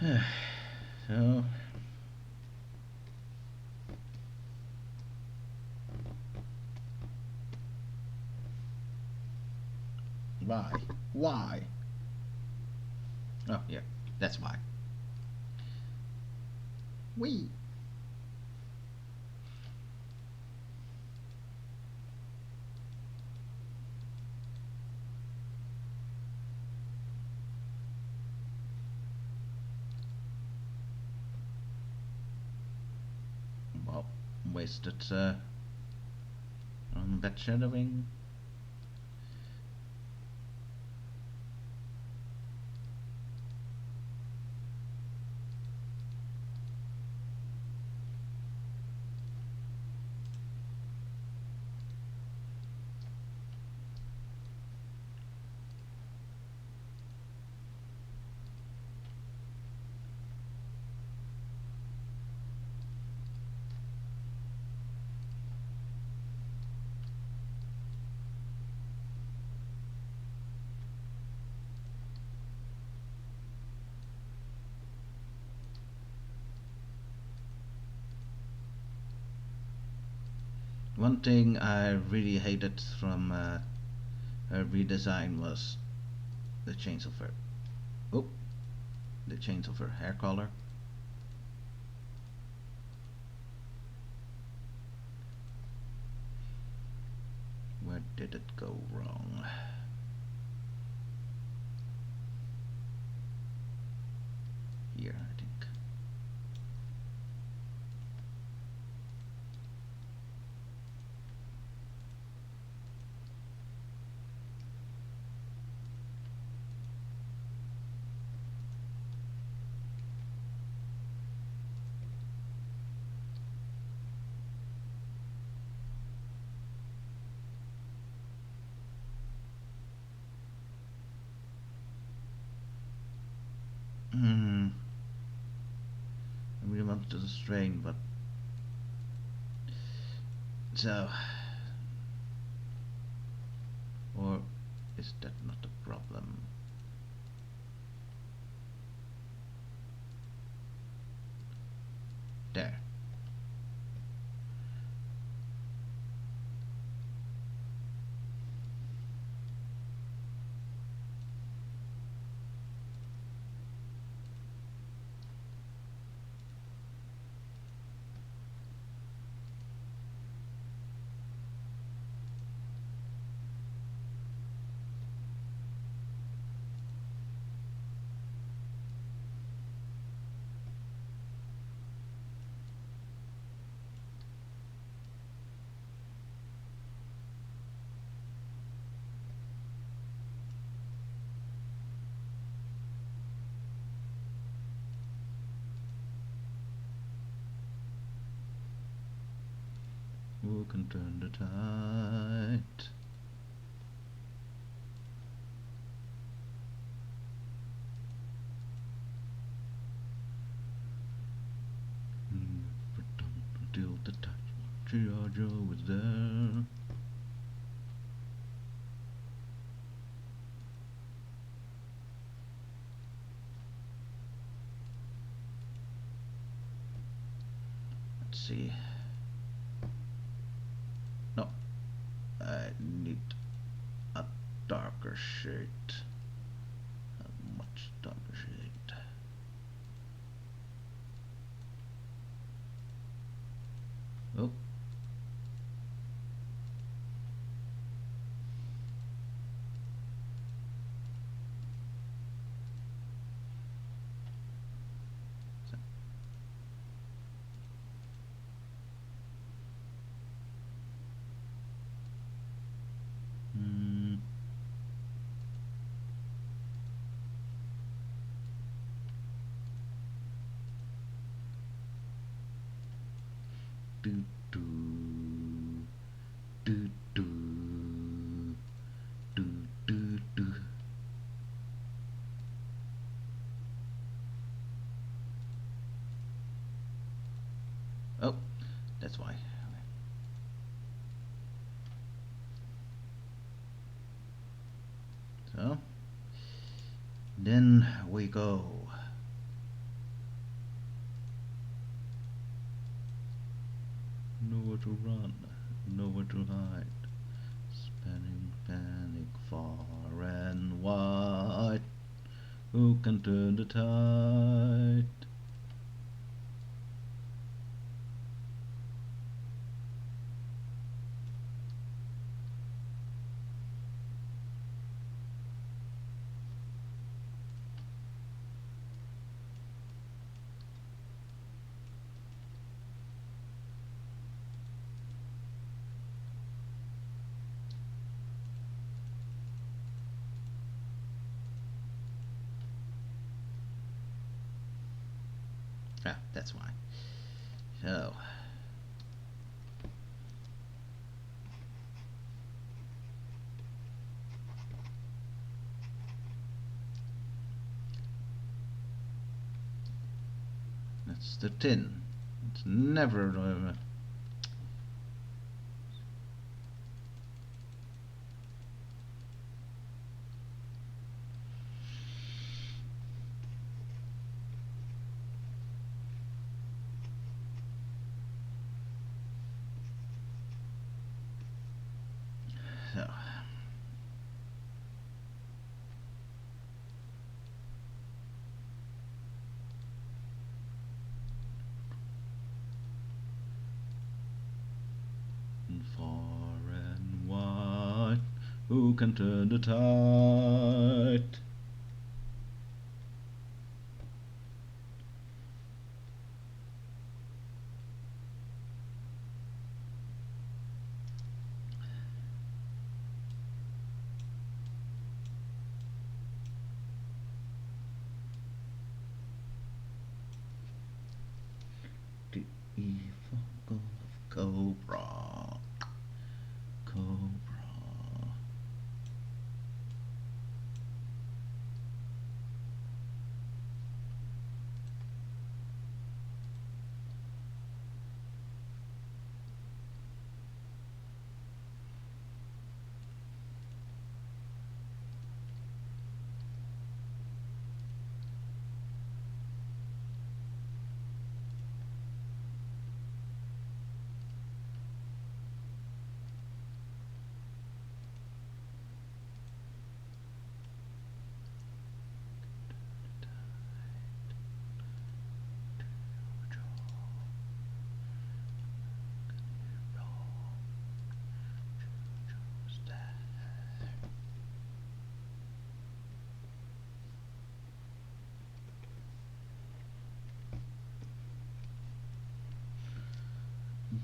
So why? Why? Oh, yeah, that's why. We. Well, wasted on bed shadowing. One thing I really hated from her redesign was the change of her, oh, the change of her hair color. Where did it go wrong? Here, I think. Hmm. I really wanted to strain, but so, or is that not a problem? There. Who can turn the tide? Never done until the time G.I.JOE was there. Let's see. No, I need a darker shade. A much darker shade. Oh. Hmm. Do do do do do do do. Oh, that's why. So then we go. nowhere to run, nowhere to hide. Spanning panic far and wide. Who can turn the tide? Ah, that's why. So, That's the tin. It's never. so. Far and wide, who can turn the tide? The evil of Cobra. Cobra.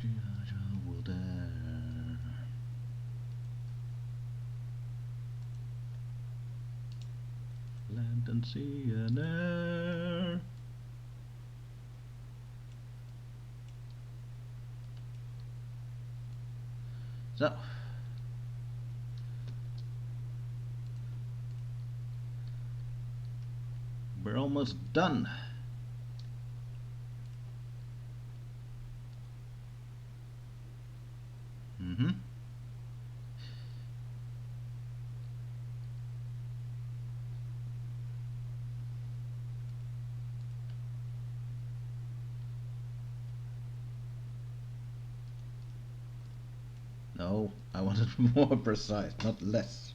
G.I.JOE will dare. Land and sea and air. So, we're almost done. No, I wanted more precise, not less.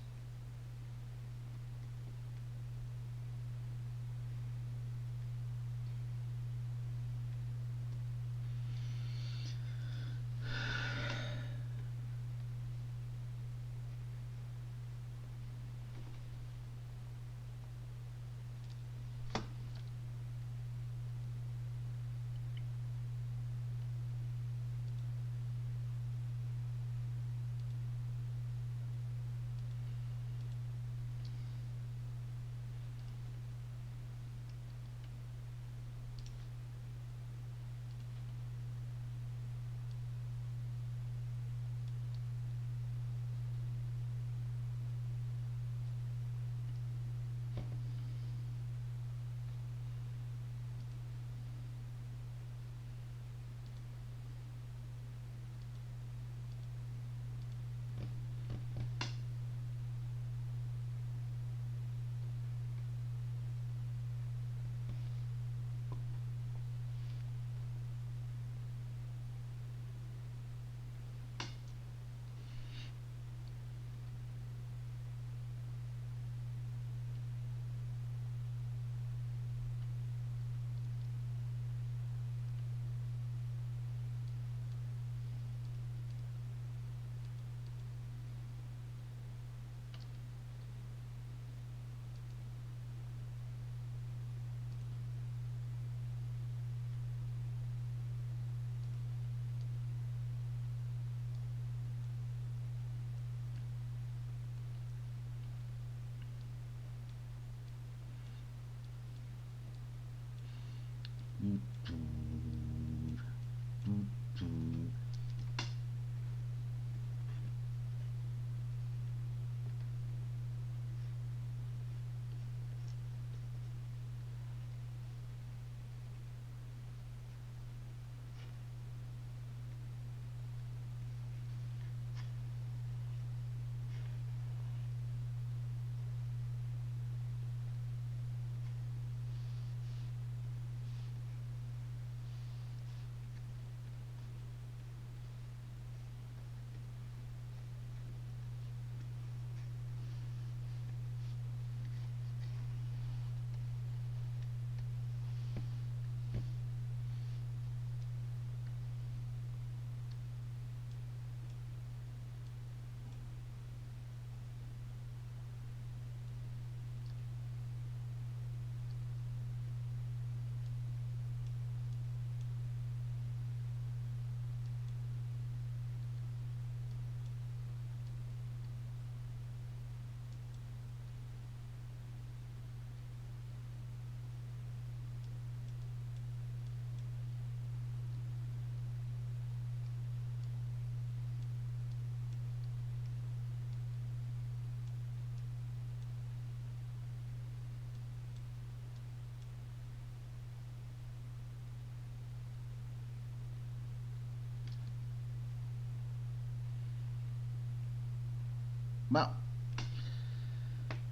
Well,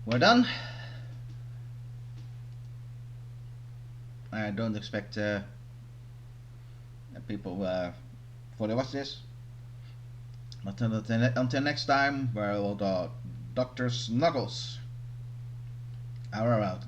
we're done. I don't expect people fully watch this. But until next time, we're all the Doctor's Knuckles. Hour out.